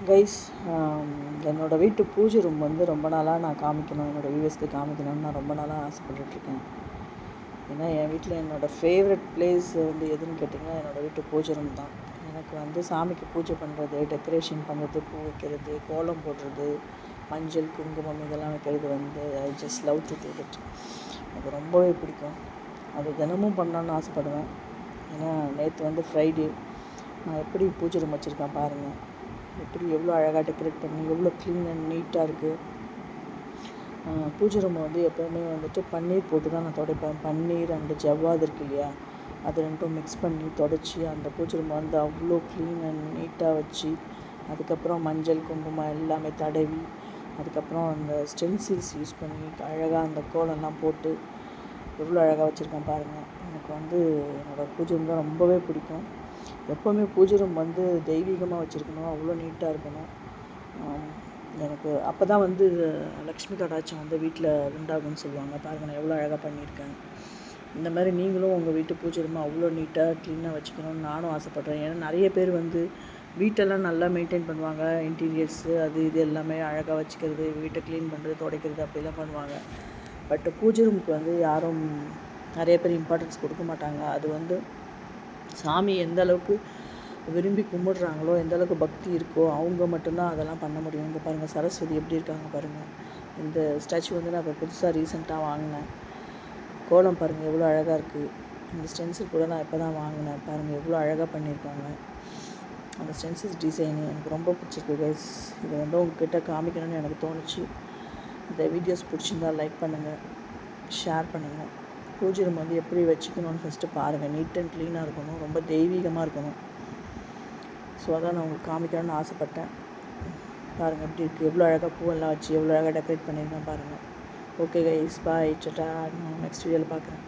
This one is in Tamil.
கைஸ், என்னோடய வீட்டு பூஜை ரூம் வந்து ரொம்ப நாளாக நான் காமிக்கணும், என்னோடய வியூவர்ஸ்க்கு காமிக்கணும்னு நான் ரொம்ப நாளாக ஆசைப்பட்டுருக்கேன். ஏன்னா என் வீட்டில் என்னோடய ஃபேவரட் பிளேஸ் வந்து எதுன்னு கேட்டிங்கன்னா என்னோடய வீட்டு பூஜை ரூம் தான். எனக்கு வந்து சாமிக்கு பூஜை பண்ணுறது, டெக்கரேஷன் பண்ணுறது, பூ வைக்கிறது, கோலம் போடுறது, மஞ்சள் குங்குமம் இதெல்லாம் வைக்கிறது வந்து I just love to do it. எனக்கு ரொம்பவே பிடிக்கும். அது தினமும் பண்ணணுன்னு ஆசைப்படுவேன். ஏன்னா நேற்று வந்து ஃப்ரைடே, நான் எப்படி பூஜை ரூம் வச்சுருக்கேன் பாருங்கள். எப்படி எவ்வளோ அழகாக டெக்கரேட் பண்ணி எவ்வளோ க்ளீன் அண்ட் நீட்டாக இருக்குது. பூஜை ரூமை வந்து எப்போவுமே வந்துட்டு பன்னீர் போட்டு தான் நான் துடைப்பேன். பன்னீர் அண்டு ஜவ்வாது இருக்கு இல்லையா, அது ரெண்டும் மிக்ஸ் பண்ணி தொடச்சி அந்த பூஜை ரூமை வந்து அவ்வளோ க்ளீன் அண்ட் நீட்டாக வச்சு, அதுக்கப்புறம் மஞ்சள் குங்குமம் எல்லாமே தடவி, அதுக்கப்புறம் அந்த ஸ்டென்சில்ஸ் யூஸ் பண்ணி அழகாக அந்த கோலம்லாம் போட்டு எவ்வளோ அழகாக வச்சுருக்கேன் பாருங்கள். எனக்கு வந்து என்னோடய பூஜை ரூம் தான் ரொம்பவே பிடிக்கும். எப்போவுமே பூஜை ரூம் வந்து தெய்வீகமாக வச்சுருக்கணும், அவ்வளோ நீட்டாக இருக்கணும். எனக்கு அப்போ தான் வந்து லக்ஷ்மி கடாட்சம் வந்து வீட்டில் உண்டாகும்னு சொல்லுவாங்க. பாருங்கள், நான் எவ்வளோ அழகாக பண்ணியிருக்கேன். இந்த மாதிரி நீங்களும் உங்கள் வீட்டு பூஜை ரூமை அவ்வளோ நீட்டாக க்ளீனாக வச்சுக்கணும்னு நானும் ஆசைப்பட்றேன். ஏன்னா நிறைய பேர் வந்து வீட்டெல்லாம் நல்லா மெயின்டைன் பண்ணுவாங்க, இன்டீரியர்ஸு அது இது எல்லாமே அழகாக வச்சுக்கிறது, வீட்டை க்ளீன் பண்ணுறது, துடைக்கிறது அப்படிலாம் பண்ணுவாங்க. பட் பூஜை ரூமுக்கு வந்து யாரும் நிறைய பேர் இம்பார்ட்டன்ஸ் கொடுக்க மாட்டாங்க. அது வந்து சாமி எந்த அளவுக்கு விரும்பி கும்பிடுறாங்களோ, எந்த அளவுக்கு பக்தி இருக்கோ அவங்க மட்டும்தான் அதெல்லாம் பண்ண முடியும். இங்கே பாருங்கள், சரஸ்வதி எப்படி இருக்காங்க பாருங்கள். இந்த ஸ்டாச்சு வந்து நான் இப்போ புதுசாக ரீசெண்டாக வாங்கினேன். கோலம் பாருங்கள் எவ்வளோ அழகாக இருக்குது. இந்த ஸ்டென்சில் கூட நான் இப்போ தான் வாங்கினேன். பாருங்கள் எவ்வளோ அழகாக பண்ணியிருக்காங்க. அந்த ஸ்டென்சில்ஸ் டிசைனு எனக்கு ரொம்ப பிடிச்சிருக்கு கைஸ். இதை வந்து உங்ககிட்ட காமிக்கணும்னு எனக்கு தோணுச்சு. இந்த வீடியோஸ் பிடிச்சிருந்தால் லைக் பண்ணுங்கள், ஷேர் பண்ணுங்கள். பூஜை ரூம் வந்து எப்படி வச்சுக்கணும்னு ஃபஸ்ட்டு பாருங்கள். நீட் அண்ட் க்ளீனாக இருக்கணும், ரொம்ப தெய்வீகமாக இருக்கணும். ஸோ அதான் நான் உங்களுக்கு காமிக்கணும்னு ஆசைப்பட்டேன். பாருங்கள் எப்படி இருக்குது, எவ்வளோ அழகாக பூவெல்லாம் வச்சு எவ்வளோ அழகாக டெக்கரேட் பண்ணியிருக்கேன் பாருங்கள். ஓகே கைஸ், பாய், டாடா. நான் நெக்ஸ்ட் வீடியோவில் பார்க்குறேன்.